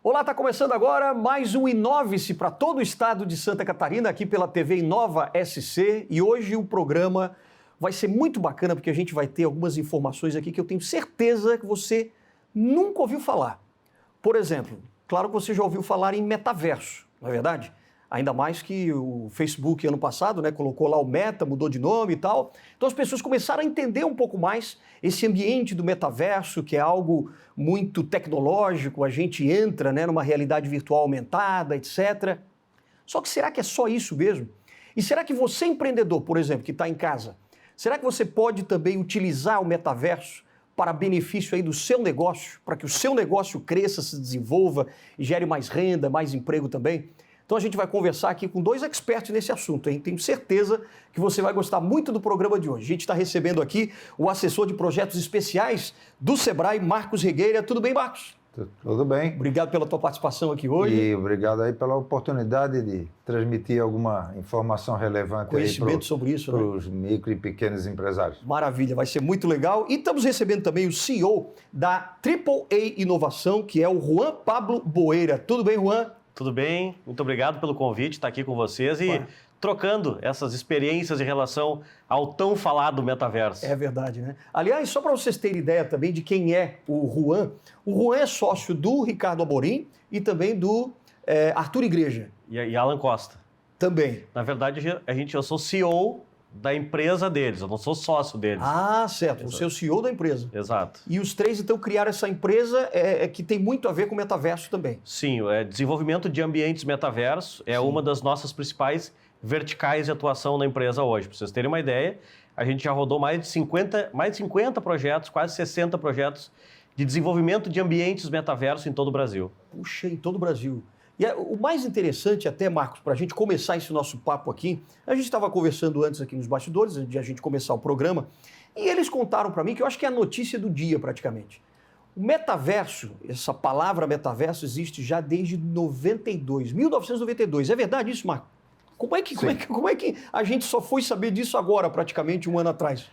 Olá, está começando agora mais um Inove-se para todo o estado de Santa Catarina, aqui pela TV Inova SC. E hoje o programa vai ser muito bacana, porque a gente vai ter algumas informações aqui que eu tenho certeza que você nunca ouviu falar. Por exemplo, claro que você já ouviu falar em metaverso, não é verdade? Ainda mais que o Facebook, ano passado, colocou lá o Meta, mudou de nome e tal. Então as pessoas começaram a entender um pouco mais esse ambiente do metaverso, que é algo muito tecnológico, a gente entra numa realidade virtual aumentada, etc. Só que será que é só isso mesmo? E será que você, empreendedor, por exemplo, que está em casa, será que você pode também utilizar o metaverso para benefício aí do seu negócio, para que o seu negócio cresça, se desenvolva e gere mais renda, mais emprego também? Então a gente vai conversar aqui com dois expertos nesse assunto, hein? Tenho certeza que você vai gostar muito do programa de hoje. A gente está recebendo aqui o assessor de projetos especiais do Sebrae, Marcos Regueira. Tudo bem, Marcos? Tudo bem. Obrigado pela tua participação aqui hoje. E obrigado aí pela oportunidade de transmitir alguma informação relevante conhecimento sobre isso, para os micro e pequenos empresários. Maravilha, vai ser muito legal. E estamos recebendo também o CEO da AAA Inovação, que é o Juan Pablo Boeira. Tudo bem, Juan? Tudo bem, muito obrigado pelo convite, estar aqui com vocês e trocando essas experiências em relação ao tão falado metaverso. É verdade, né? Aliás, só para vocês terem ideia também de quem é o Juan é sócio do Ricardo Amorim e também do Arthur Igreja. E Alan Costa. Também. Na verdade, eu sou CEO da empresa deles, eu não sou sócio deles. Ah, certo, Exato. Você é o CEO da empresa. Exato. E os três, então, criaram essa empresa que tem muito a ver com o metaverso também. Sim, desenvolvimento de ambientes metaverso é uma das nossas principais verticais de atuação na empresa hoje. Para vocês terem uma ideia, a gente já rodou mais de 50 projetos, quase 60 projetos de desenvolvimento de ambientes metaverso em todo o Brasil. Puxa, em todo o Brasil. E o mais interessante até, Marcos, para a gente começar esse nosso papo aqui, a gente estava conversando antes aqui nos bastidores, antes de a gente começar o programa, e eles contaram para mim, que eu acho que é a notícia do dia praticamente. O metaverso, essa palavra metaverso existe já desde 1992. É verdade isso, Marcos? Como é que a gente só foi saber disso agora, praticamente um ano atrás?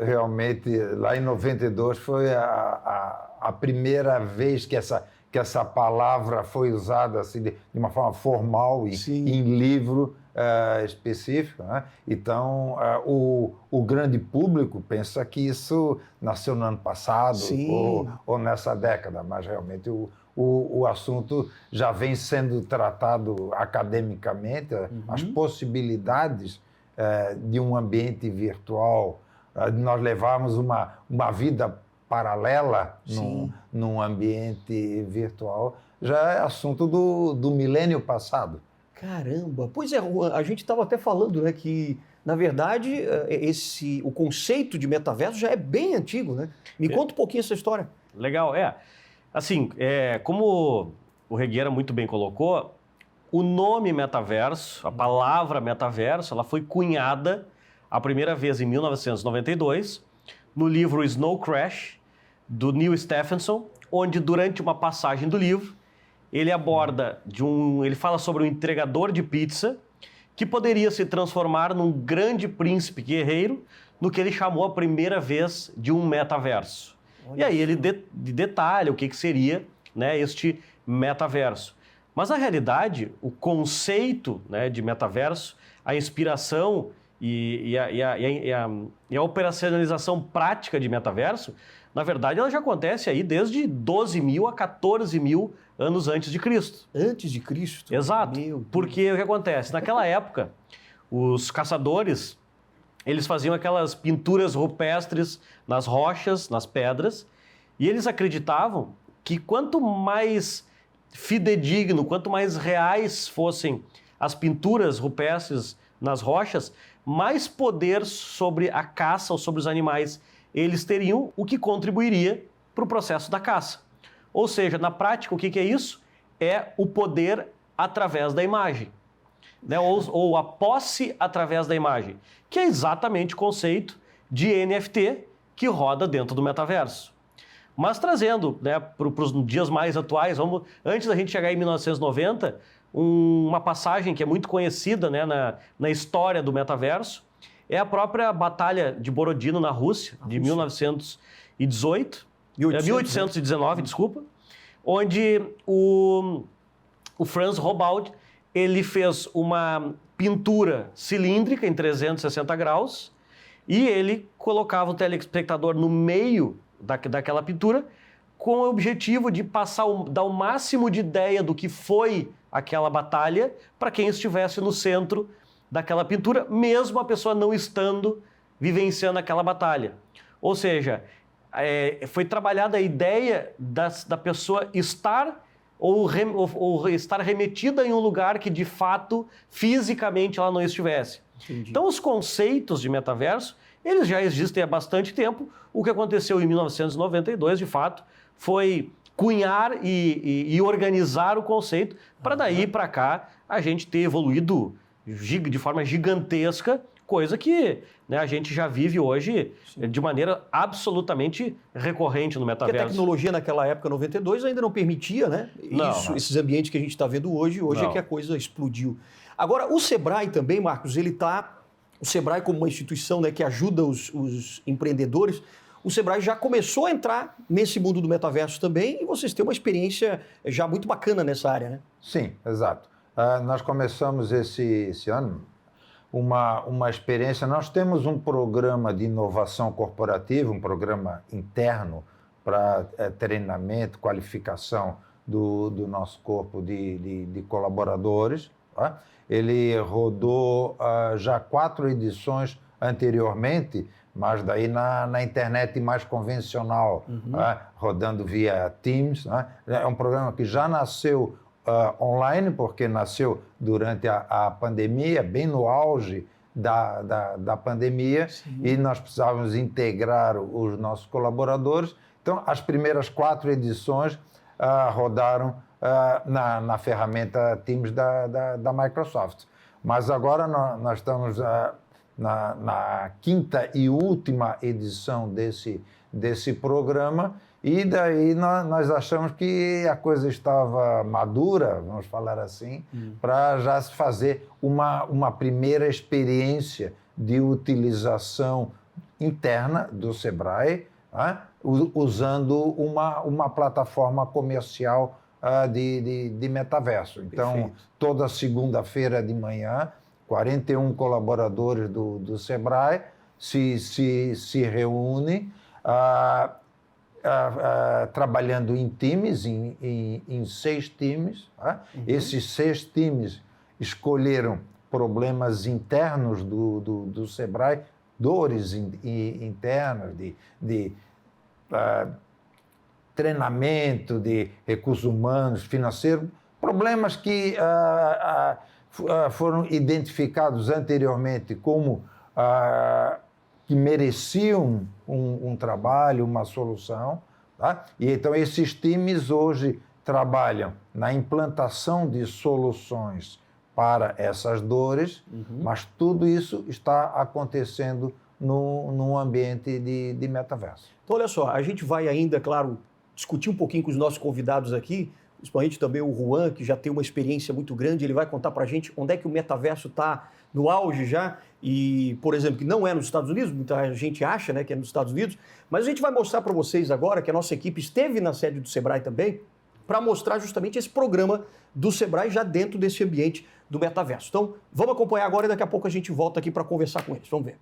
Realmente, lá em 92 foi a primeira vez que essa palavra foi usada assim, de uma forma formal e em livro específico, né? Então, o grande público pensa que isso nasceu no ano passado ou nessa década, mas realmente o assunto já vem sendo tratado academicamente, as possibilidades de um ambiente virtual, de nós levarmos uma vida paralela num ambiente virtual, já é assunto do milênio passado. Caramba! Pois é, a gente estava até falando que, na verdade, o conceito de metaverso já é bem antigo, né? Me conta um pouquinho essa história. Legal, Assim, como o Regueira muito bem colocou, o nome metaverso, a palavra metaverso, ela foi cunhada a primeira vez em 1992, no livro Snow Crash, do Neil Stephenson, onde durante uma passagem do livro, ele aborda ele fala sobre um entregador de pizza que poderia se transformar num grande príncipe guerreiro, no que ele chamou a primeira vez de um metaverso. E aí ele detalha o que seria este metaverso. Mas, na realidade, o conceito de metaverso, a inspiração e a operacionalização prática de metaverso, na verdade, ela já acontece aí desde 12 mil a 14 mil anos antes de Cristo. Antes de Cristo? Exato. Porque o que acontece? Naquela época, os caçadores, eles faziam aquelas pinturas rupestres nas rochas, nas pedras, e eles acreditavam que quanto mais fidedigno, quanto mais reais fossem as pinturas rupestres nas rochas, mais poder sobre a caça ou sobre os animais eles teriam, o que contribuiria para o processo da caça. Ou seja, na prática, o que é isso? É o poder através da imagem, ou a posse através da imagem, que é exatamente o conceito de NFT que roda dentro do metaverso. Mas trazendo para os dias mais atuais, antes da gente chegar em 1990, uma passagem que é muito conhecida na história do metaverso, é a própria Batalha de Borodino na Rússia, de 1819, desculpa, onde o Franz Robaut, ele fez uma pintura cilíndrica em 360 graus e ele colocava o telespectador no meio daquela pintura com o objetivo de dar o máximo de ideia do que foi aquela batalha para quem estivesse no centro daquela pintura, mesmo a pessoa não estando vivenciando aquela batalha. Ou seja, foi trabalhada a ideia da pessoa estar ou estar remetida em um lugar que, de fato, fisicamente ela não estivesse. Entendi. Então, os conceitos de metaverso, eles já existem há bastante tempo. O que aconteceu em 1992, de fato, foi cunhar e organizar o conceito para daí para cá a gente ter evoluído de forma gigantesca, coisa que, né, a gente já vive hoje de maneira absolutamente recorrente no metaverso. Porque a tecnologia naquela época, 92, ainda não permitia, né? Esses ambientes que a gente está vendo hoje é que a coisa explodiu. Agora, o Sebrae também, Marcos, o Sebrae como uma instituição, né, que ajuda os empreendedores, o Sebrae já começou a entrar nesse mundo do metaverso também e vocês têm uma experiência já muito bacana nessa área, né? Sim, exato. Nós começamos esse ano uma experiência. Nós temos um programa de inovação corporativa, um programa interno para treinamento, qualificação do nosso corpo de colaboradores. Tá? Ele rodou já 4 edições anteriormente, mas daí na internet mais convencional, rodando via Teams. É um programa que já nasceu online, porque nasceu durante a pandemia, bem no auge da pandemia. Sim. E nós precisávamos integrar os nossos colaboradores. Então, as primeiras 4 edições rodaram na ferramenta Teams da Microsoft. Mas agora nós estamos na 5ª e última edição desse programa, e daí nós achamos que a coisa estava madura, vamos falar assim, para já se fazer uma primeira experiência de utilização interna do Sebrae, usando uma plataforma comercial de metaverso. Então, perfeito. Toda segunda-feira de manhã, 41 colaboradores do Sebrae se reúnem, trabalhando em times, em 6 times. Esses 6 times escolheram problemas internos do Sebrae, dores internas de treinamento, de recursos humanos, financeiro, problemas que foram identificados anteriormente como que mereciam um trabalho, uma solução. Tá? E então esses times hoje trabalham na implantação de soluções para essas dores, mas tudo isso está acontecendo num ambiente de metaverso. Então, olha só, a gente vai ainda, claro, discutir um pouquinho com os nossos convidados aqui, principalmente também o Juan, que já tem uma experiência muito grande, ele vai contar para a gente onde é que o metaverso está no auge já, e, por exemplo, que não é nos Estados Unidos, muita gente acha, né, que é nos Estados Unidos, mas a gente vai mostrar para vocês agora que a nossa equipe esteve na sede do Sebrae também, para mostrar justamente esse programa do Sebrae já dentro desse ambiente do metaverso. Então, vamos acompanhar agora e daqui a pouco a gente volta aqui para conversar com eles. Vamos ver.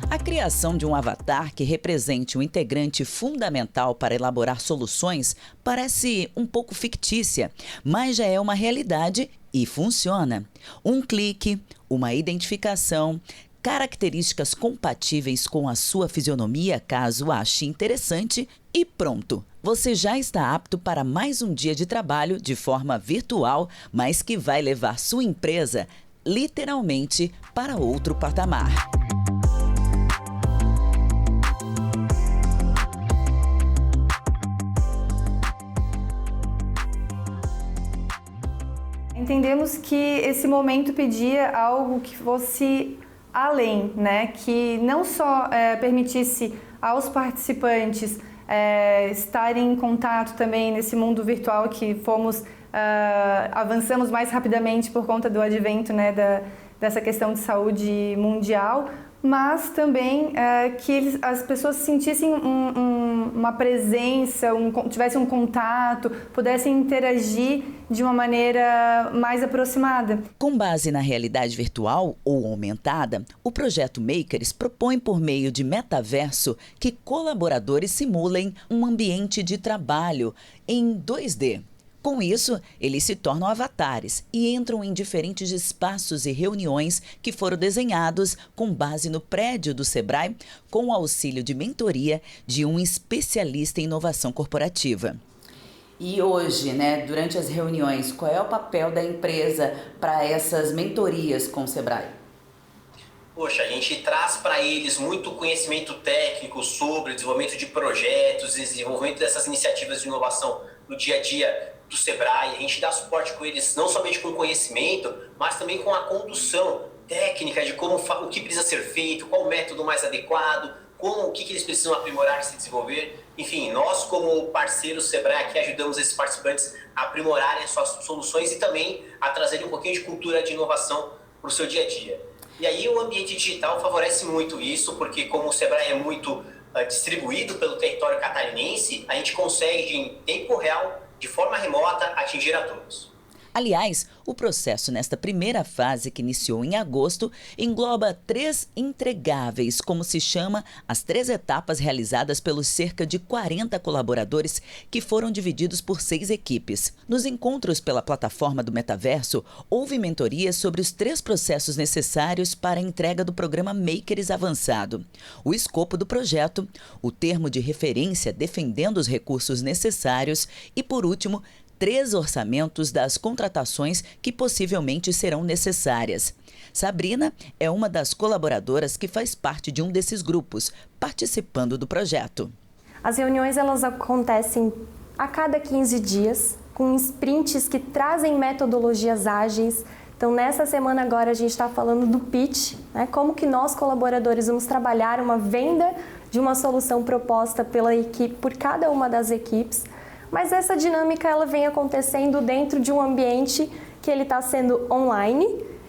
A criação de um avatar que represente um integrante fundamental para elaborar soluções parece um pouco fictícia, mas já é uma realidade e funciona. Um clique, uma identificação, características compatíveis com a sua fisionomia, caso ache interessante, e pronto. Você já está apto para mais um dia de trabalho de forma virtual, mas que vai levar sua empresa literalmente para outro patamar. Entendemos que esse momento pedia algo que fosse além, né? Que não só permitisse aos participantes estar em contato também nesse mundo virtual que avançamos mais rapidamente por conta do advento, né, dessa questão de saúde mundial, mas também que as pessoas sentissem uma presença, tivessem um contato, pudessem interagir de uma maneira mais aproximada. Com base na realidade virtual ou aumentada, o projeto Makers propõe por meio de metaverso que colaboradores simulem um ambiente de trabalho em 2D. Com isso, eles se tornam avatares e entram em diferentes espaços e reuniões que foram desenhados com base no prédio do Sebrae, com o auxílio de mentoria de um especialista em inovação corporativa. E hoje, né, durante as reuniões, qual é o papel da empresa para essas mentorias com o Sebrae? Poxa, a gente traz para eles muito conhecimento técnico sobre o desenvolvimento de projetos, desenvolvimento dessas iniciativas de inovação no dia a dia do Sebrae. A gente dá suporte com eles não somente com conhecimento, mas também com a condução técnica de o que precisa ser feito, qual o método mais adequado, o que eles precisam aprimorar e se desenvolver. Enfim, nós como parceiros Sebrae aqui ajudamos esses participantes a aprimorarem as suas soluções e também a trazerem um pouquinho de cultura de inovação para o seu dia a dia. E aí o ambiente digital favorece muito isso, porque como o Sebrae é muito distribuído pelo território catarinense, a gente consegue em tempo real, de forma remota, atingir a todos. Aliás, o processo nesta primeira fase, que iniciou em agosto, engloba 3 entregáveis, como se chama as 3 etapas realizadas pelos cerca de 40 colaboradores que foram divididos por 6 equipes. Nos encontros pela plataforma do Metaverso, houve mentorias sobre os 3 processos necessários para a entrega do programa Makers Avançado. O escopo do projeto, o termo de referência defendendo os recursos necessários e, por último, 3 orçamentos das contratações que possivelmente serão necessárias. Sabrina é uma das colaboradoras que faz parte de um desses grupos, participando do projeto. As reuniões elas acontecem a cada 15 dias, com sprints que trazem metodologias ágeis. Então, nessa semana agora a gente está falando do pitch, né? Como que nós, colaboradores, vamos trabalhar uma venda de uma solução proposta pela equipe, por cada uma das equipes. Mas essa dinâmica ela vem acontecendo dentro de um ambiente que ele está sendo online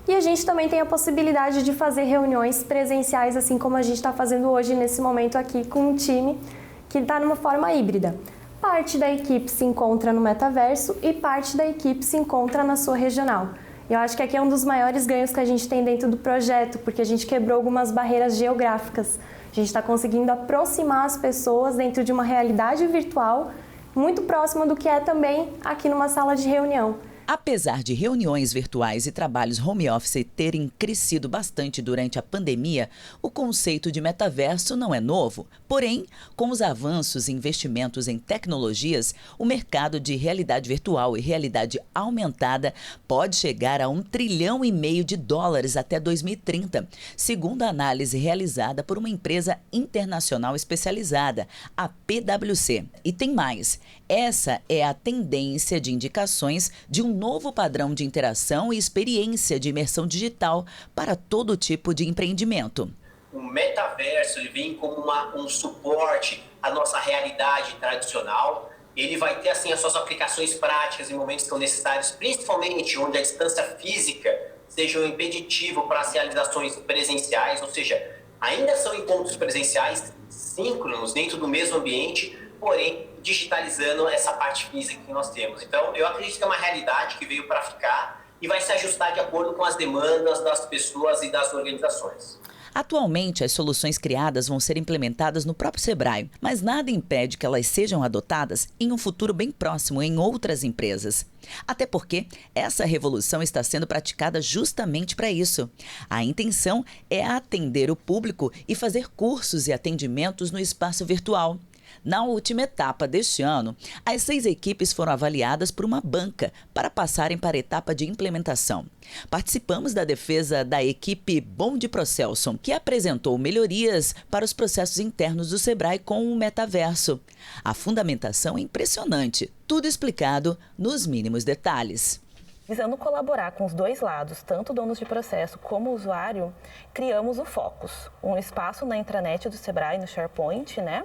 e a gente também tem a possibilidade de fazer reuniões presenciais, assim como a gente está fazendo hoje nesse momento aqui com um time que está numa forma híbrida. Parte da equipe se encontra no metaverso e parte da equipe se encontra na sua regional. Eu acho que aqui é um dos maiores ganhos que a gente tem dentro do projeto, porque a gente quebrou algumas barreiras geográficas. A gente está conseguindo aproximar as pessoas dentro de uma realidade virtual muito próxima do que é também aqui numa sala de reunião. Apesar de reuniões virtuais e trabalhos home office terem crescido bastante durante a pandemia, o conceito de metaverso não é novo. Porém, com os avanços e investimentos em tecnologias, o mercado de realidade virtual e realidade aumentada pode chegar a $1,5 trilhão de dólares até 2030, segundo a análise realizada por uma empresa internacional especializada, a PwC. E tem mais. Essa é a tendência de indicações de um novo padrão de interação e experiência de imersão digital para todo tipo de empreendimento. O metaverso ele vem como um suporte à nossa realidade tradicional. Ele vai ter assim, as suas aplicações práticas em momentos que são necessários, principalmente onde a distância física seja um impeditivo para as realizações presenciais, ou seja, ainda são encontros presenciais síncronos dentro do mesmo ambiente, porém digitalizando essa parte física que nós temos. Então, eu acredito que é uma realidade que veio para ficar e vai se ajustar de acordo com as demandas das pessoas e das organizações. Atualmente, as soluções criadas vão ser implementadas no próprio Sebrae, mas nada impede que elas sejam adotadas em um futuro bem próximo em outras empresas. Até porque essa revolução está sendo praticada justamente para isso. A intenção é atender o público e fazer cursos e atendimentos no espaço virtual. Na última etapa deste ano, as 6 equipes foram avaliadas por uma banca para passarem para a etapa de implementação. Participamos da defesa da equipe Bond Procelson, que apresentou melhorias para os processos internos do Sebrae com o metaverso. A fundamentação é impressionante, tudo explicado nos mínimos detalhes. Visando colaborar com os dois lados, tanto donos de processo como o usuário, criamos o Focus, um espaço na intranet do Sebrae, no SharePoint, né?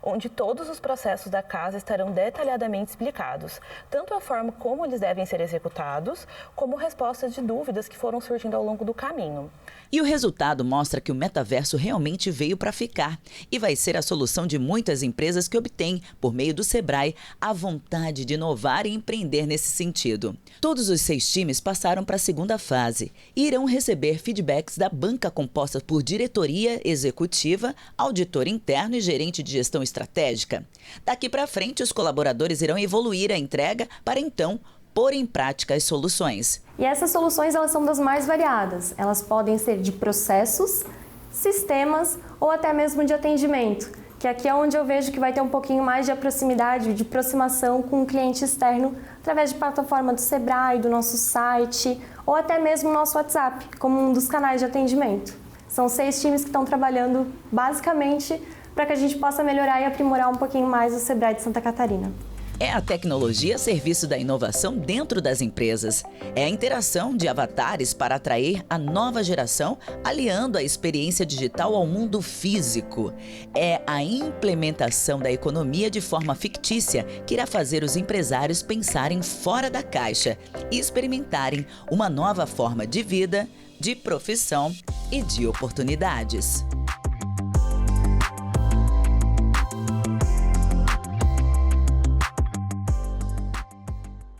onde todos os processos da casa estarão detalhadamente explicados, tanto a forma como eles devem ser executados, como respostas de dúvidas que foram surgindo ao longo do caminho. E o resultado mostra que o metaverso realmente veio para ficar e vai ser a solução de muitas empresas que obtêm, por meio do Sebrae, a vontade de inovar e empreender nesse sentido. Todos os 6 times passaram para a segunda fase e irão receber feedbacks da banca composta por diretoria executiva, auditor interno e gerente de gestão estratégica. Daqui para frente, os colaboradores irão evoluir a entrega para então pôr em prática as soluções. E essas soluções, elas são das mais variadas. Elas podem ser de processos, sistemas ou até mesmo de atendimento, que aqui é onde eu vejo que vai ter um pouquinho mais de proximidade, de aproximação com o cliente externo, através de plataforma do Sebrae, do nosso site ou até mesmo o nosso WhatsApp, como um dos canais de atendimento. São 6 times que estão trabalhando basicamente para que a gente possa melhorar e aprimorar um pouquinho mais o Sebrae de Santa Catarina. É a tecnologia a serviço da inovação dentro das empresas. É a interação de avatares para atrair a nova geração, aliando a experiência digital ao mundo físico. É a implementação da economia de forma fictícia que irá fazer os empresários pensarem fora da caixa e experimentarem uma nova forma de vida, de profissão e de oportunidades.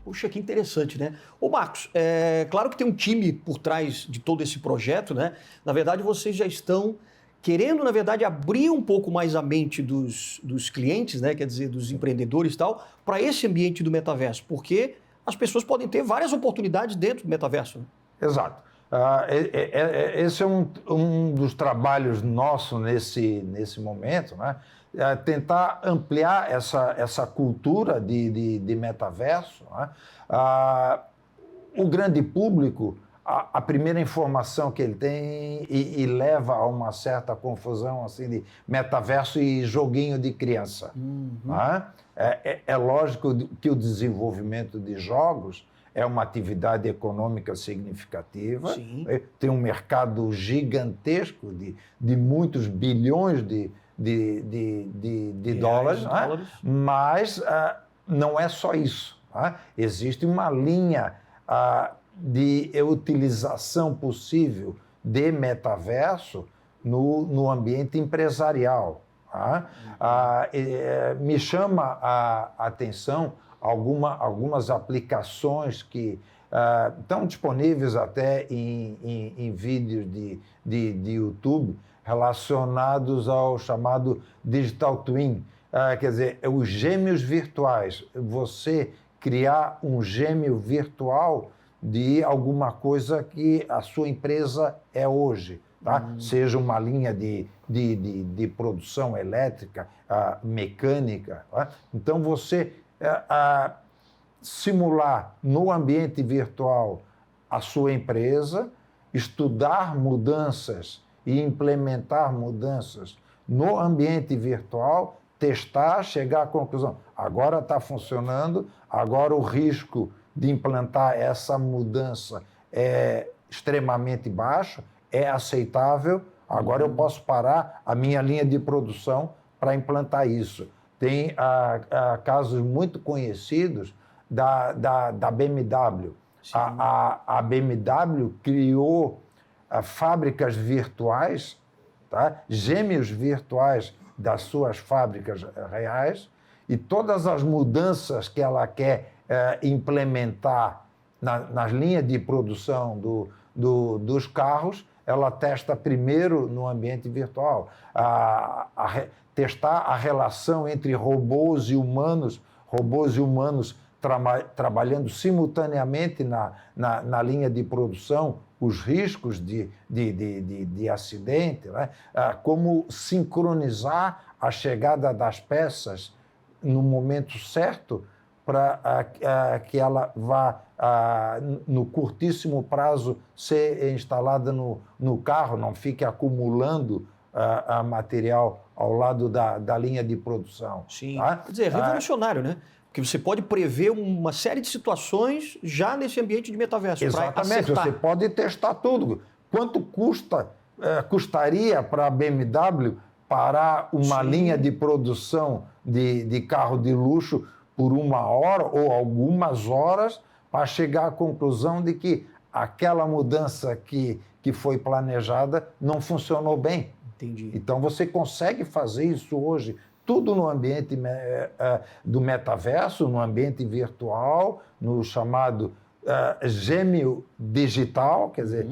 Puxa, que interessante, né? Ô Marcos, claro que tem um time por trás de todo esse projeto, né? Na verdade, vocês já estão querendo, na verdade, abrir um pouco mais a mente dos clientes, né? Quer dizer, dos empreendedores e tal, para esse ambiente do metaverso, porque as pessoas podem ter várias oportunidades dentro do metaverso, né? Exato. Esse é um dos trabalhos nossos nesse momento, né? Tentar ampliar essa cultura de metaverso, né? O grande público, a primeira informação que ele tem e leva a uma certa confusão assim, de metaverso e joguinho de criança. Né? É lógico que o desenvolvimento de jogos é uma atividade econômica significativa. Sim. Tem um mercado gigantesco de muitos bilhões de dólares, né? Mas não é só isso. Né? Existe uma linha de utilização possível de metaverso no ambiente empresarial. Tá? Me chama a atenção algumas aplicações que estão disponíveis até em vídeos de YouTube relacionados ao chamado Digital Twin. Quer dizer, os gêmeos virtuais. Você criar um gêmeo virtual de alguma coisa que a sua empresa é hoje. Tá? Seja uma linha de produção elétrica, mecânica. Tá? Então, você simular no ambiente virtual a sua empresa, estudar mudanças e implementar mudanças no ambiente virtual, testar, chegar à conclusão. Agora está funcionando, agora o risco de implantar essa mudança é extremamente baixo, é aceitável, agora eu posso parar a minha linha de produção para implantar isso. Tem casos muito conhecidos da BMW. A BMW criou fábricas virtuais, tá? Gêmeos virtuais das suas fábricas reais, e todas as mudanças que ela quer implementar nas linhas de produção dos carros, ela testa primeiro no ambiente virtual. Testar a relação entre robôs e humanos trabalhando simultaneamente na linha de produção, os riscos de acidente, né? Como sincronizar a chegada das peças no momento certo para que ela vá, no curtíssimo prazo, ser instalada no carro, não fique acumulando material ao lado da linha de produção. Sim, tá? Quer dizer, é revolucionário, né? Porque você pode prever uma série de situações já nesse ambiente de metaverso. Exatamente, você pode testar tudo. Quanto custaria para a BMW parar uma linha de produção de carro de luxo por 1 hora ou algumas horas para chegar à conclusão de que aquela mudança que foi planejada não funcionou bem. Entendi. Então, você consegue fazer isso hoje, tudo no ambiente do metaverso, no ambiente virtual, no chamado gêmeo digital, quer dizer,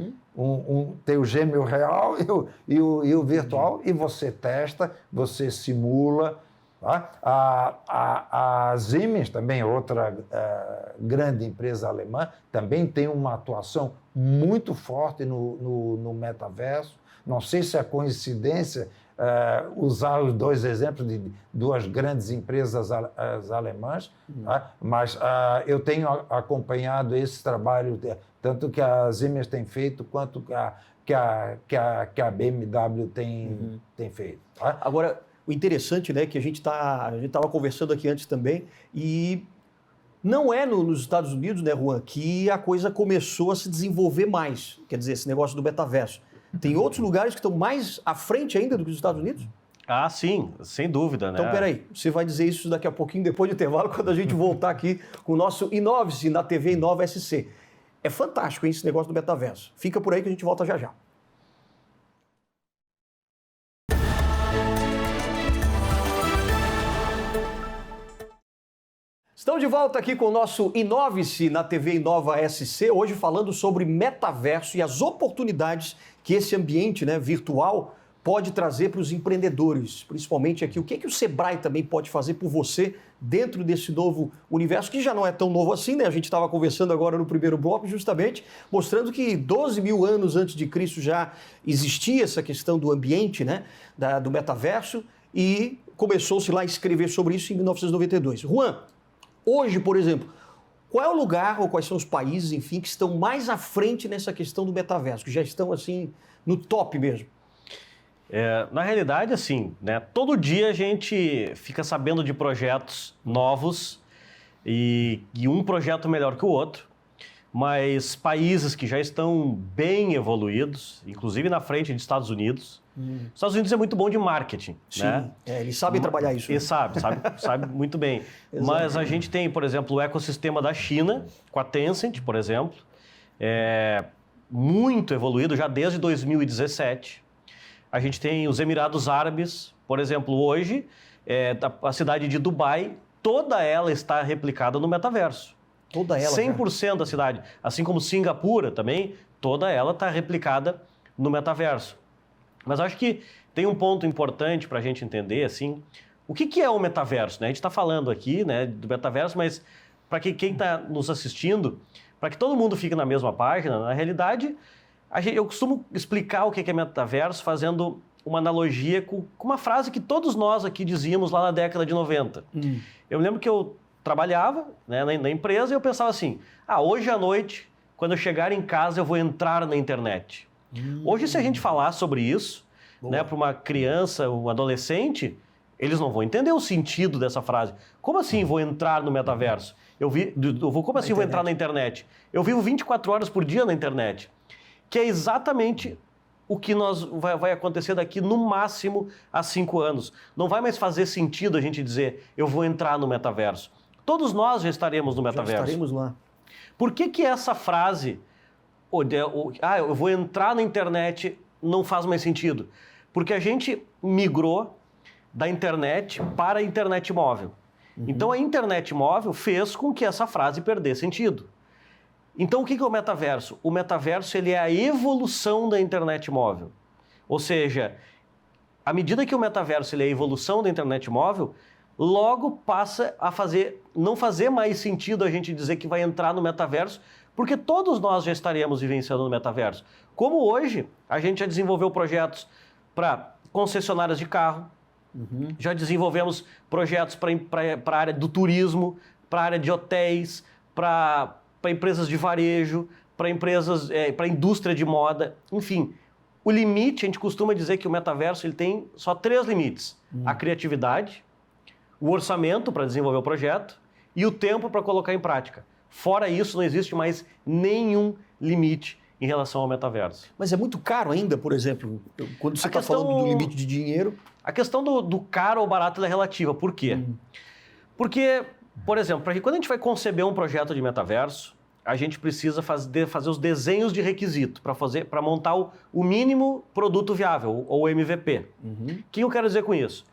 tem o gêmeo real e o virtual, e você testa, você simula. Tá? A Siemens, também outra grande empresa alemã, também tem uma atuação muito forte no metaverso. Não sei se é coincidência usar os 2 exemplos de 2 grandes empresas alemãs, tá? Mas eu tenho acompanhado esse trabalho, tanto que a Siemens tem feito, quanto que a BMW tem feito. Tá? Agora, o interessante, né, que a gente estava conversando aqui antes também, e não é nos Estados Unidos, né, Juan, que a coisa começou a se desenvolver mais, quer dizer, esse negócio do metaverso. Tem outros lugares que estão mais à frente ainda do que os Estados Unidos? Ah, sim, sem dúvida, né? Então, peraí, você vai dizer isso daqui a pouquinho, depois do intervalo, quando a gente voltar aqui com o nosso Inove-se na TV Inova SC. É fantástico, hein, esse negócio do metaverso. Fica por aí que a gente volta já já. Estamos de volta aqui com o nosso Inove-se na TV Inova SC, hoje falando sobre metaverso e as oportunidades que esse ambiente, né, virtual pode trazer para os empreendedores, principalmente aqui. O que o Sebrae também pode fazer por você dentro desse novo universo, que já não é tão novo assim, né? A gente estava conversando agora no primeiro bloco, justamente mostrando que 12 mil anos antes de Cristo já existia essa questão do ambiente, né, do metaverso, e começou-se lá a escrever sobre isso em 1992. Juan, hoje, por exemplo, qual é o lugar ou quais são os países, enfim, que estão mais à frente nessa questão do metaverso, que já estão, assim, no top mesmo? Na realidade, assim, né, todo dia a gente fica sabendo de projetos novos e um projeto melhor que o outro, mas países que já estão bem evoluídos, inclusive na frente dos Estados Unidos. Os Estados Unidos é muito bom de marketing. Sim, né? Eles sabem trabalhar isso. Eles sabe muito bem. Mas a gente tem, por exemplo, o ecossistema da China, com a Tencent, por exemplo, muito evoluído já desde 2017. A gente tem os Emirados Árabes, por exemplo, hoje, a cidade de Dubai, toda ela está replicada no metaverso. Toda ela? 100% da cidade. Assim como Singapura também, toda ela está replicada no metaverso. Mas acho que tem um ponto importante para a gente entender, assim, o que é o metaverso, né? A gente está falando aqui, né, do metaverso, mas para quem está nos assistindo, para que todo mundo fique na mesma página, na realidade, eu costumo explicar o que é metaverso fazendo uma analogia com uma frase que todos nós aqui dizíamos lá na década de 90. Eu lembro que eu trabalhava, né, na empresa e eu pensava assim, hoje à noite, quando eu chegar em casa, eu vou entrar na internet. Hoje, se a gente falar sobre isso, né, para uma criança, um adolescente, eles não vão entender o sentido dessa frase. Como assim vou entrar no metaverso? Como assim vou entrar na internet? Eu vivo 24 horas por dia na internet. Que é exatamente o que vai acontecer daqui no máximo a 5 anos. Não vai mais fazer sentido a gente dizer, eu vou entrar no metaverso. Todos nós já estaremos no metaverso. Já estaremos lá. Por que essa frase, eu vou entrar na internet, não faz mais sentido? Porque a gente migrou da internet para a internet móvel. Então a internet móvel fez com que essa frase perdesse sentido. Então, o que é o metaverso? O metaverso ele é a evolução da internet móvel. Ou seja, à medida que o metaverso ele é a evolução da internet móvel, logo passa a não fazer mais sentido a gente dizer que vai entrar no metaverso, porque todos nós já estaremos vivenciando no metaverso. Como hoje, a gente já desenvolveu projetos para concessionárias de carro, já desenvolvemos projetos para a área do turismo, para a área de hotéis, para empresas de varejo, para empresas, para a indústria de moda, enfim. O limite, a gente costuma dizer que o metaverso ele tem só 3 limites. A criatividade, o orçamento para desenvolver o projeto e o tempo para colocar em prática. Fora isso, não existe mais nenhum limite em relação ao metaverso. Mas é muito caro ainda, por exemplo, quando você está falando do limite de dinheiro. A questão do caro ou barato ela é relativa. Por quê? Porque, por exemplo, quando a gente vai conceber um projeto de metaverso, a gente precisa fazer os desenhos de requisito para montar o mínimo produto viável, ou MVP. O que eu quero dizer com isso?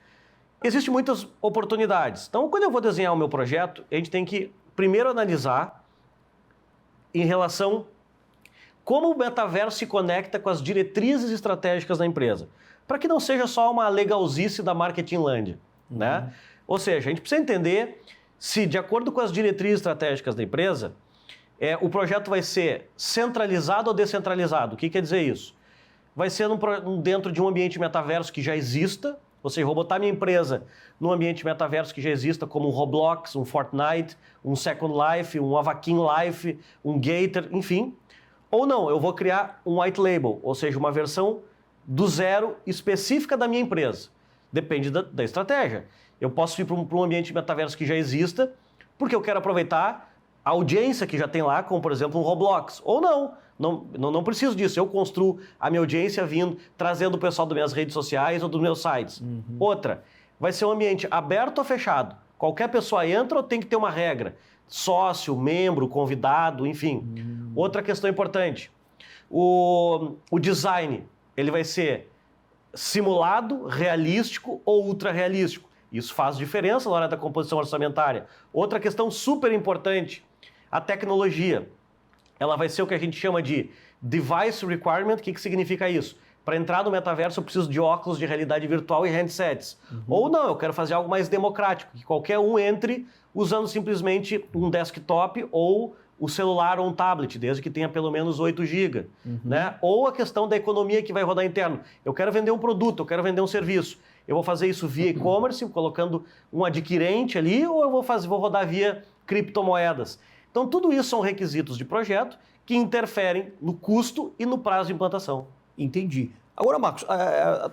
Existem muitas oportunidades. Então, quando eu vou desenhar o meu projeto, a gente tem que primeiro analisar em relação como o metaverso se conecta com as diretrizes estratégicas da empresa, para que não seja só uma legalzice da Marketingland, né? Ou seja, a gente precisa entender se, de acordo com as diretrizes estratégicas da empresa, o projeto vai ser centralizado ou descentralizado. O que quer dizer isso? Vai ser dentro de um ambiente metaverso que já exista, ou seja, vou botar minha empresa num ambiente metaverso que já exista, como um Roblox, um Fortnite, um Second Life, um Avakin Life, um Gator, enfim. Ou não, eu vou criar um white label, ou seja, uma versão do zero específica da minha empresa. Depende da estratégia. Eu posso ir para um ambiente metaverso que já exista, porque eu quero aproveitar a audiência que já tem lá, como por exemplo um Roblox. Ou não preciso disso. Eu construo a minha audiência trazendo o pessoal das minhas redes sociais ou dos meus sites. Outra, vai ser um ambiente aberto ou fechado. Qualquer pessoa entra ou tem que ter uma regra? Sócio, membro, convidado, enfim. Outra questão importante, o design, ele vai ser simulado, realístico ou ultra realístico. Isso faz diferença na hora da composição orçamentária. Outra questão super importante, a tecnologia. Ela vai ser o que a gente chama de device requirement. O que significa isso? Para entrar no metaverso eu preciso de óculos de realidade virtual e handsets. Ou não, eu quero fazer algo mais democrático, que qualquer um entre usando simplesmente um desktop ou o celular ou um tablet, desde que tenha pelo menos 8 GB. Né? Ou a questão da economia que vai rodar interno. Eu quero vender um produto, eu quero vender um serviço. Eu vou fazer isso via e-commerce, colocando um adquirente ali, ou eu vou rodar via criptomoedas. Então, tudo isso são requisitos de projeto que interferem no custo e no prazo de implantação. Entendi. Agora, Marcos,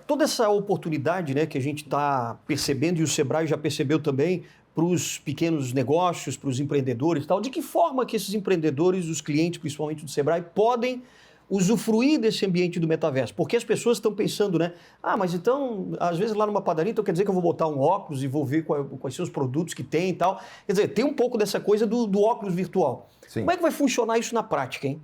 toda essa oportunidade, né, que a gente está percebendo, e o Sebrae já percebeu também, para os pequenos negócios, para os empreendedores e tal, de que forma que esses empreendedores, os clientes, principalmente do Sebrae, podem usufruir desse ambiente do metaverso? Porque as pessoas estão pensando, né? Mas então, às vezes lá numa padaria, então quer dizer que eu vou botar um óculos e vou ver quais são os produtos que tem e tal. Quer dizer, tem um pouco dessa coisa do óculos virtual. Sim. Como é que vai funcionar isso na prática, hein?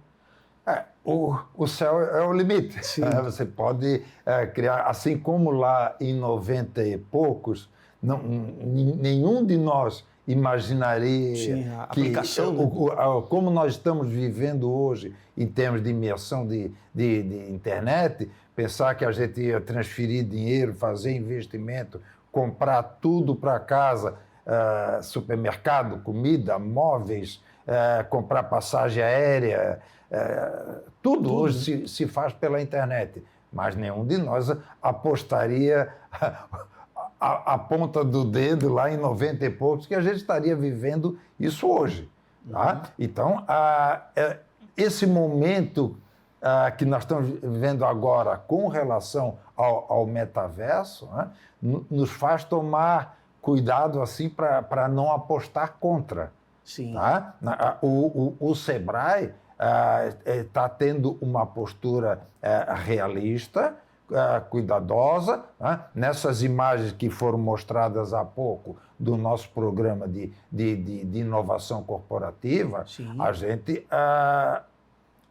O céu é o limite. Você pode criar, assim como lá em 90 e poucos, nenhum de nós imaginaria a aplicação, como nós estamos vivendo hoje em termos de imersão de internet, pensar que a gente ia transferir dinheiro, fazer investimento, comprar tudo para casa, supermercado, comida, móveis, comprar passagem aérea, tudo hoje se faz pela internet, mas nenhum de nós apostaria a ponta do dedo lá em 90 e poucos que a gente estaria vivendo isso hoje. Tá? Então, esse momento que nós estamos vivendo agora com relação ao metaverso, né, nos faz tomar cuidado assim para não apostar contra. Sim. Tá? O Sebrae está tendo uma postura realista, cuidadosa, né? Nessas imagens que foram mostradas há pouco do nosso programa de inovação corporativa, Sim. A gente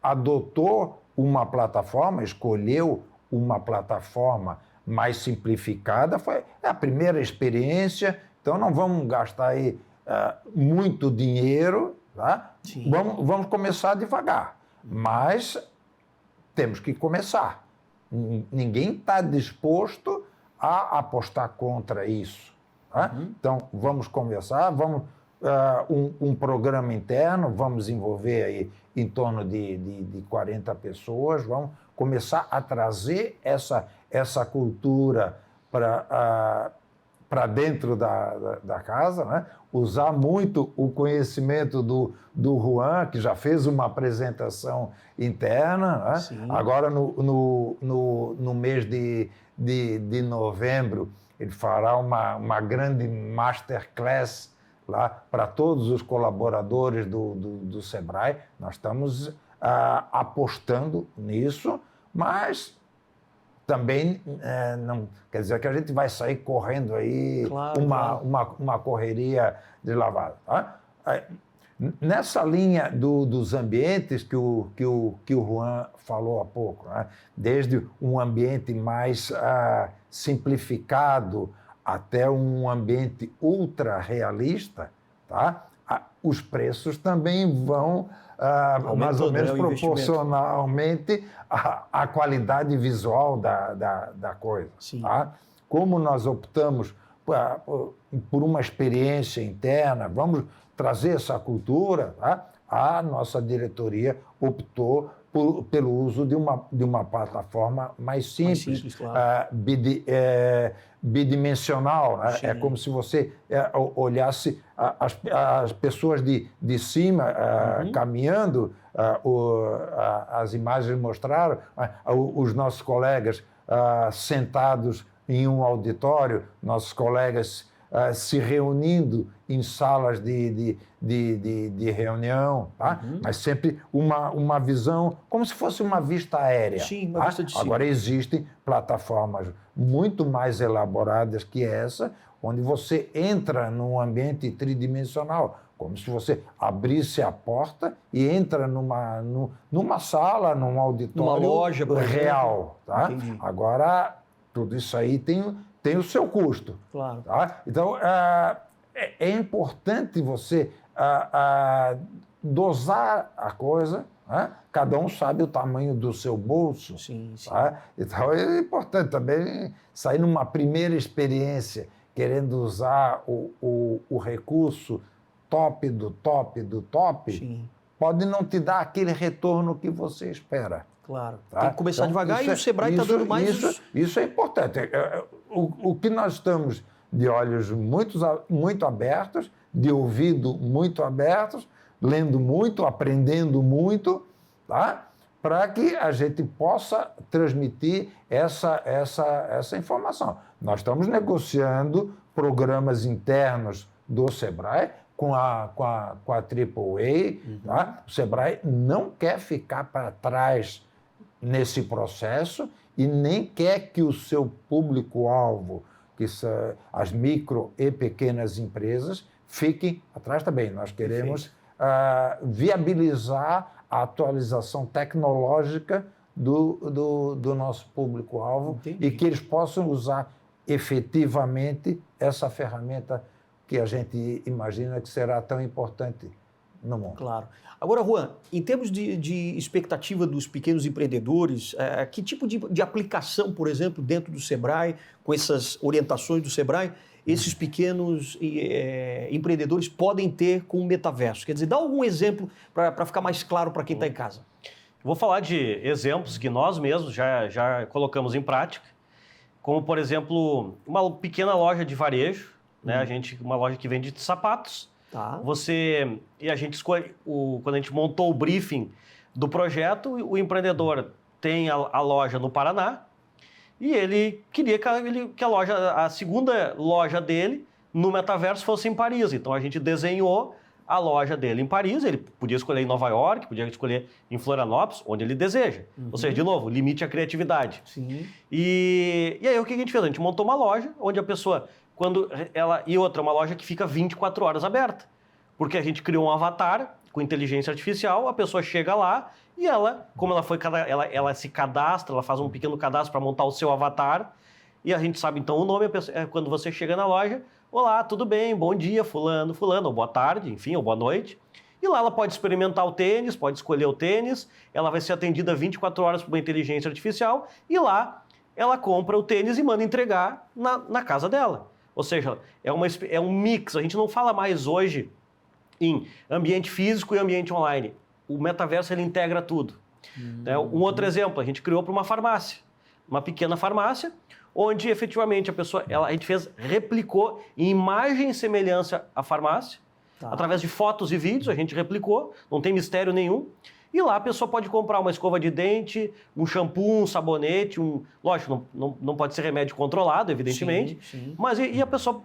adotou uma plataforma, escolheu uma plataforma mais simplificada, foi a primeira experiência, então não vamos gastar aí muito dinheiro, tá? Vamos começar devagar, mas temos que começar. Ninguém está disposto a apostar contra isso. Tá? Então, vamos conversar, vamos um programa interno, vamos envolver aí em torno de 40 pessoas, vamos começar a trazer essa cultura para dentro da casa, né? Usar muito o conhecimento do Juan, que já fez uma apresentação interna, né? Agora no mês de novembro ele fará uma grande masterclass lá para todos os colaboradores do Sebrae. Nós estamos apostando nisso, mas também não quer dizer que a gente vai sair correndo aí uma correria de lavada. Tá? Nessa linha dos ambientes que o Juan falou há pouco, né? Desde um ambiente mais simplificado até um ambiente ultra realista, tá? Os preços também vão mais ou menos proporcionalmente à qualidade visual da coisa. Tá? Como nós optamos por uma experiência interna, vamos trazer essa cultura, tá? A nossa diretoria optou pelo uso de uma plataforma mais simples, claro. Bidimensional. Né? É como se você olhasse as pessoas de cima caminhando, as imagens mostraram, os nossos colegas sentados em um auditório, nossos colegas se reunindo em salas de reunião, tá? Mas sempre uma visão, como se fosse uma vista aérea. Sim, uma vista de cima. Agora existem plataformas muito mais elaboradas que essa, onde você entra num ambiente tridimensional, como se você abrisse a porta e entra numa sala, num auditório, numa loja, por exemplo. Real. Tá? Entendi. Agora, tudo isso aí tem o seu custo. Claro. Tá? Então, é importante você dosar a coisa, né? Cada um sabe o tamanho do seu bolso. Sim. Tá? Então, é importante também sair numa primeira experiência querendo usar o recurso top do top do top, Sim. Pode não te dar aquele retorno que você espera. Claro. Tá? Tem que começar então, devagar e o Sebrae está dando mais... Isso é importante. O que nós estamos de olhos muito abertos, de ouvido muito abertos, lendo muito, aprendendo muito, tá? Para que a gente possa transmitir essa informação. Nós estamos negociando programas internos do Sebrae com a AAA. Tá? O Sebrae não quer ficar para trás nesse processo e nem quer que o seu público-alvo, que são as micro e pequenas empresas, fiquem atrás também. Nós queremos viabilizar a atualização tecnológica do nosso público-alvo e que eles possam usar efetivamente essa ferramenta que a gente imagina que será tão importante no mundo. Claro. Agora, Juan, em termos de expectativa dos pequenos empreendedores, que tipo de aplicação, por exemplo, dentro do Sebrae, com essas orientações do Sebrae, esses pequenos empreendedores podem ter com o metaverso? Quer dizer, dá algum exemplo para ficar mais claro para quem está em casa. Vou falar de exemplos que nós mesmos já colocamos em prática, como, por exemplo, uma pequena loja de varejo, né? Uma loja que vende sapatos. Tá. E a gente escolhe, quando a gente montou o briefing do projeto, o empreendedor tem a loja no Paraná e ele queria que a segunda loja dele no metaverso fosse em Paris. Então a gente desenhou a loja dele em Paris, ele podia escolher em Nova York, podia escolher em Florianópolis, onde ele deseja. Ou seja, de novo, limite à criatividade. Sim. E aí o que a gente fez? A gente montou uma loja onde a pessoa... uma loja que fica 24 horas aberta. Porque a gente criou um avatar com inteligência artificial, a pessoa chega lá e ela se cadastra, ela faz um pequeno cadastro para montar o seu avatar, e a gente sabe então o nome, quando você chega na loja, olá, tudo bem, bom dia, fulano, ou boa tarde, enfim, ou boa noite. E lá ela pode experimentar o tênis, pode escolher o tênis, ela vai ser atendida 24 horas por uma inteligência artificial, e lá ela compra o tênis e manda entregar na casa dela. Ou seja, é um mix. A gente não fala mais hoje em ambiente físico e ambiente online. O metaverso, ele integra tudo. Um outro exemplo, a gente criou para uma farmácia. Uma pequena farmácia, onde efetivamente a gente replicou em imagem e semelhança a farmácia. Tá. Através de fotos e vídeos, a gente replicou, não tem mistério nenhum. E lá a pessoa pode comprar uma escova de dente, um shampoo, um sabonete, lógico, não pode ser remédio controlado, evidentemente, sim. mas e a pessoa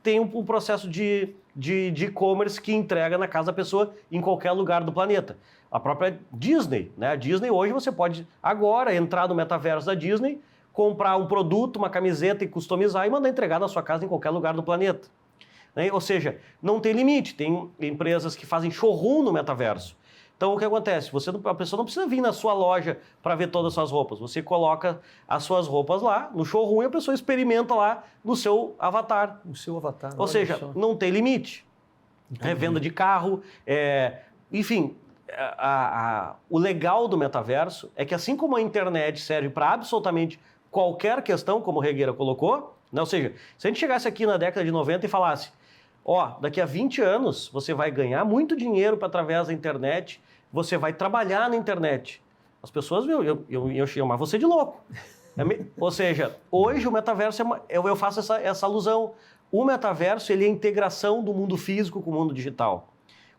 tem um processo de e-commerce que entrega na casa da pessoa em qualquer lugar do planeta. A própria Disney, né? A Disney hoje você pode agora entrar no metaverso da Disney, comprar um produto, uma camiseta e customizar e mandar entregar na sua casa em qualquer lugar do planeta. Né? Ou seja, não tem limite. Tem empresas que fazem showroom no metaverso. Então, o que acontece? A pessoa não precisa vir na sua loja para ver todas as suas roupas. Você coloca as suas roupas lá no showroom e a pessoa experimenta lá no seu avatar. O seu avatar. Ou seja, não tem limite. Revenda de carro, enfim... O legal do metaverso é que, assim como a internet serve para absolutamente qualquer questão, como o Regueira colocou, né? Ou seja, se a gente chegasse aqui na década de 90 e falasse, daqui a 20 anos você vai ganhar muito dinheiro através da internet, você vai trabalhar na internet. As pessoas iam chamar você de louco. Ou seja, hoje o metaverso, eu faço essa alusão, o metaverso ele é a integração do mundo físico com o mundo digital,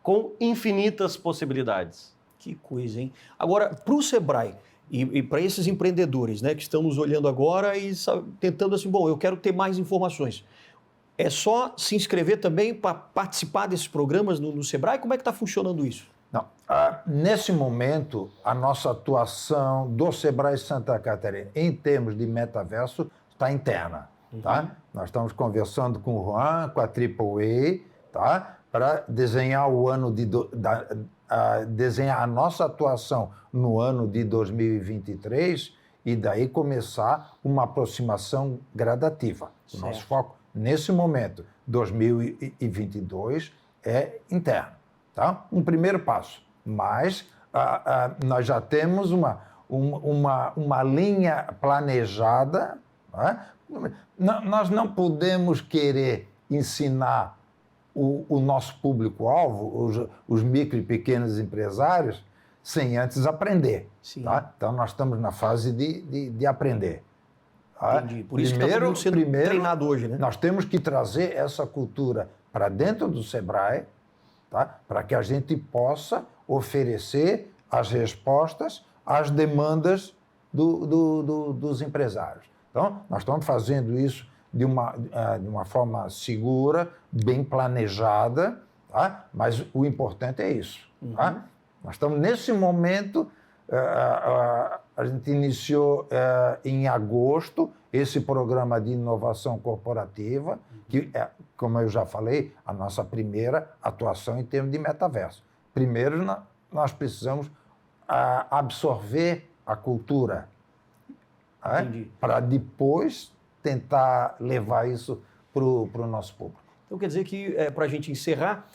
com infinitas possibilidades. Que coisa, hein? Agora, para o Sebrae e para esses empreendedores, né, que estão nos olhando agora e tentando assim, eu quero ter mais informações. É só se inscrever também para participar desses programas no Sebrae? Como é que está funcionando isso? Não. Nesse momento, a nossa atuação do Sebrae Santa Catarina em termos de metaverso está interna. Tá? Nós estamos conversando com o Juan, com a AAA, tá? Para desenhar desenhar a nossa atuação no ano de 2023 e daí começar uma aproximação gradativa. O nosso foco, nesse momento, 2022, é interno. Tá? Um primeiro passo. Mas nós já temos uma linha planejada. Tá? Nós não podemos querer ensinar o nosso público-alvo, os micro e pequenos empresários, sem antes aprender. Tá? Então, nós estamos na fase de aprender. Tá? Entendi. Por isso que está todo mundo sendo treinado hoje, né? Nós temos que trazer essa cultura para dentro do Sebrae, tá? Para que a gente possa oferecer as respostas às demandas dos empresários. Então, nós estamos fazendo isso de uma forma segura, bem planejada, tá? Mas o importante é isso. Tá? Nós estamos, nesse momento, a gente iniciou em agosto esse programa de inovação corporativa, que é, como eu já falei, a nossa primeira atuação em termos de metaverso. Primeiro, nós precisamos absorver a cultura, tá? Para depois tentar levar isso para o nosso público. Então quer dizer que, para a gente encerrar,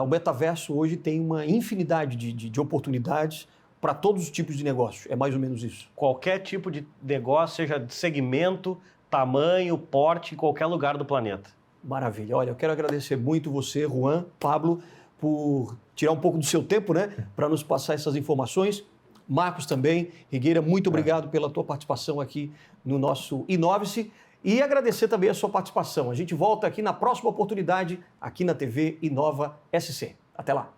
o metaverso hoje tem uma infinidade de oportunidades para todos os tipos de negócios. É mais ou menos isso? Qualquer tipo de negócio, seja de segmento, tamanho, porte, em qualquer lugar do planeta. Maravilha. Olha, eu quero agradecer muito você, Juan, Pablo, por tirar um pouco do seu tempo, né, para nos passar essas informações. Marcos também. Regueira, muito obrigado pela tua participação aqui no nosso Inove-se e agradecer também a sua participação. A gente volta aqui na próxima oportunidade, aqui na TV Inova SC. Até lá.